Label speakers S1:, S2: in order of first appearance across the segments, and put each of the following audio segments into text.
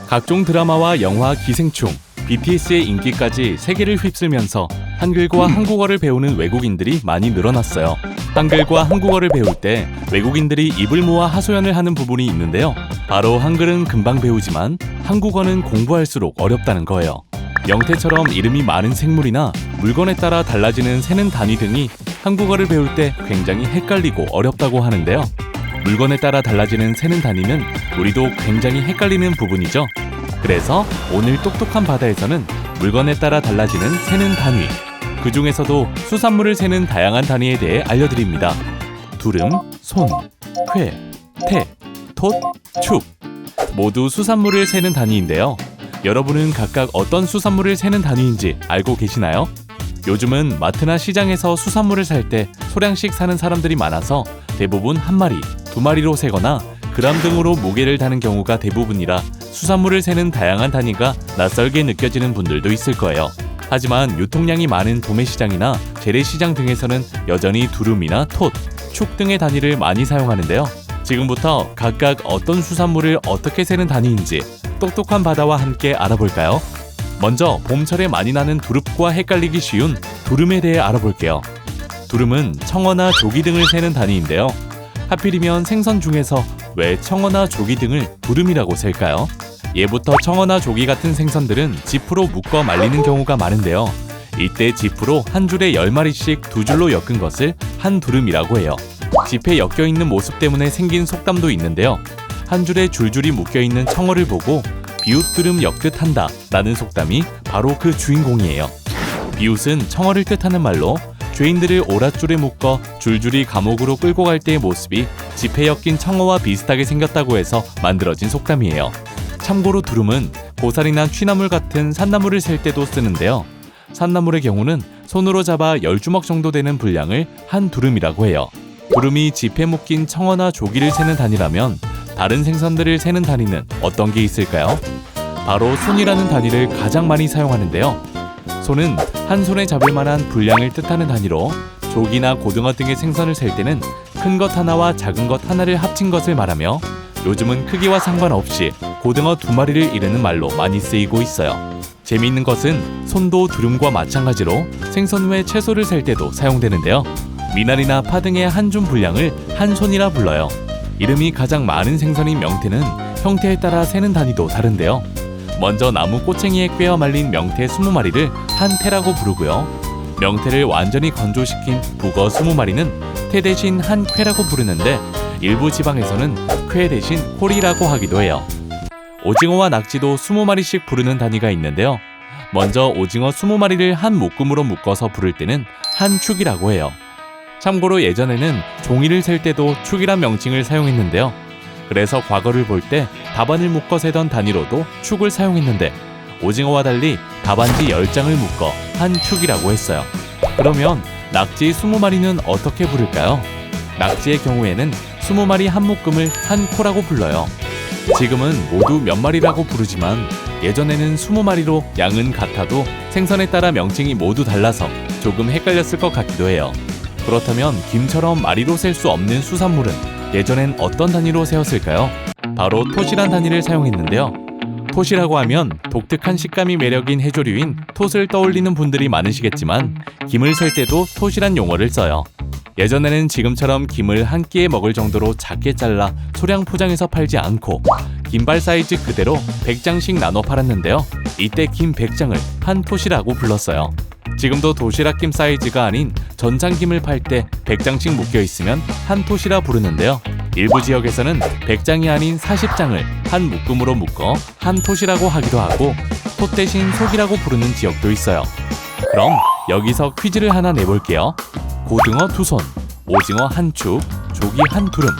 S1: 각종 드라마와 영화, 기생충, BTS의 인기까지 세계를 휩쓸면서 한글과 한국어를 배우는 외국인들이 많이 늘어났어요. 한글과 한국어를 배울 때 외국인들이 입을 모아 하소연을 하는 부분이 있는데요. 바로 한글은 금방 배우지만 한국어는 공부할수록 어렵다는 거예요. 명태처럼 이름이 많은 생물이나 물건에 따라 달라지는 세는 단위 등이 한국어를 배울 때 굉장히 헷갈리고 어렵다고 하는데요. 물건에 따라 달라지는 세는 단위는 우리도 굉장히 헷갈리는 부분이죠. 그래서 오늘 똑똑한 바다에서는 물건에 따라 달라지는 세는 단위, 그 중에서도 수산물을 세는 다양한 단위에 대해 알려드립니다. 두름, 손, 쾌, 태, 톳, 축 모두 수산물을 세는 단위인데요. 여러분은 각각 어떤 수산물을 세는 단위인지 알고 계시나요? 요즘은 마트나 시장에서 수산물을 살 때 소량씩 사는 사람들이 많아서 대부분 한 마리, 두 마리로 세거나 그람 등으로 무게를 다는 경우가 대부분이라 수산물을 세는 다양한 단위가 낯설게 느껴지는 분들도 있을 거예요. 하지만 유통량이 많은 도매시장이나 재래시장 등에서는 여전히 두름이나 톳, 축 등의 단위를 많이 사용하는데요. 지금부터 각각 어떤 수산물을 어떻게 세는 단위인지 똑똑한 바다와 함께 알아볼까요? 먼저 봄철에 많이 나는 두릅과 헷갈리기 쉬운 두름에 대해 알아볼게요. 두름은 청어나 조기 등을 세는 단위인데요. 하필이면 생선 중에서 왜 청어나 조기 등을 두름이라고 셀까요? 예부터 청어나 조기 같은 생선들은 지프로 묶어 말리는 경우가 많은데요. 이때 지프로 한 줄에 10마리씩 두 줄로 엮은 것을 한 두름이라고 해요. 지프에 엮여있는 모습 때문에 생긴 속담도 있는데요. 한 줄에 줄줄이 묶여있는 청어를 보고 비웃두름 엮듯 한다 라는 속담이 바로 그 주인공이에요. 비웃은 청어를 뜻하는 말로 죄인들을 오랏줄에 묶어 줄줄이 감옥으로 끌고 갈 때의 모습이 지폐에 엮인 청어와 비슷하게 생겼다고 해서 만들어진 속담이에요. 참고로 두름은 고사리나 취나물 같은 산나물을 셀 때도 쓰는데요. 산나물의 경우는 손으로 잡아 10주먹 정도 되는 분량을 한 두름이라고 해요. 두름이 지폐에 묶인 청어나 조기를 세는 단위라면 다른 생선들을 세는 단위는 어떤 게 있을까요? 바로 손이라는 단위를 가장 많이 사용하는데요. 손은 한 손에 잡을 만한 분량을 뜻하는 단위로 조기나 고등어 등의 생선을 셀 때는 큰 것 하나와 작은 것 하나를 합친 것을 말하며 요즘은 크기와 상관없이 고등어 2마리를 이르는 말로 많이 쓰이고 있어요. 재미있는 것은 손도 두름과 마찬가지로 생선 외 채소를 셀 때도 사용되는데요. 미나리나 파 등의 한 줌 분량을 한 손이라 불러요. 이름이 가장 많은 생선인 명태는 형태에 따라 세는 단위도 다른데요. 먼저 나무 꼬챙이에 꿰어 말린 명태 20마리를 한 태라고 부르고요. 명태를 완전히 건조시킨 북어 20마리는 태 대신 한 쾌라고 부르는데 일부 지방에서는 쾌 대신 홀이라고 하기도 해요. 오징어와 낙지도 20마리씩 부르는 단위가 있는데요. 먼저 오징어 20마리를 한 묶음으로 묶어서 부를 때는 한 축이라고 해요. 참고로 예전에는 종이를 셀 때도 축이란 명칭을 사용했는데요. 그래서 과거를 볼 때 답안을 묶어 세던 단위로도 축을 사용했는데 오징어와 달리 답안지 10장을 묶어 한 축이라고 했어요. 그러면 낙지 20마리는 어떻게 부를까요? 낙지의 경우에는 20마리 한 묶음을 한 코라고 불러요. 지금은 모두 몇 마리라고 부르지만 예전에는 20마리로 양은 같아도 생선에 따라 명칭이 모두 달라서 조금 헷갈렸을 것 같기도 해요. 그렇다면 김처럼 마리로 셀 수 없는 수산물은 예전엔 어떤 단위로 세웠을까요? 바로 톳이란 단위를 사용했는데요. 톳이라고 하면 독특한 식감이 매력인 해조류인 톳을 떠올리는 분들이 많으시겠지만 김을 셀 때도 톳이란 용어를 써요. 예전에는 지금처럼 김을 한 끼에 먹을 정도로 작게 잘라 소량 포장해서 팔지 않고 김발 사이즈 그대로 100장씩 나눠 팔았는데요. 이때 김 100장을 한 톳이라고 불렀어요. 지금도 도시락김 사이즈가 아닌 전장김을 팔 때 100장씩 묶여있으면 한 톳이라 부르는데요. 일부 지역에서는 100장이 아닌 40장을 한 묶음으로 묶어 한 톳이라고 하기도 하고 톳 대신 속이라고 부르는 지역도 있어요. 그럼 여기서 퀴즈를 하나 내볼게요. 고등어 2손, 오징어 한 축, 조기 한 두름,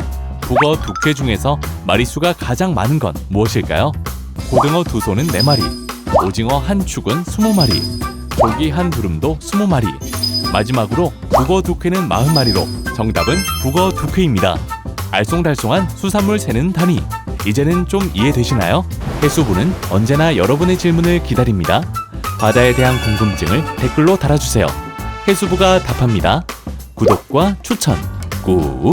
S1: 북어 2쾌 중에서 마리수가 가장 많은 건 무엇일까요? 고등어 2손은 4마리, 오징어 한 축은 20마리, 조기 한 두름도 20마리, 마지막으로 북어 2쾌는 40마리로 정답은 북어 2쾌입니다. 알쏭달쏭한 수산물 세는 단위, 이제는 좀 이해되시나요? 해수부는 언제나 여러분의 질문을 기다립니다. 바다에 대한 궁금증을 댓글로 달아주세요. 해수부가 답합니다. 구독과 추천 꾹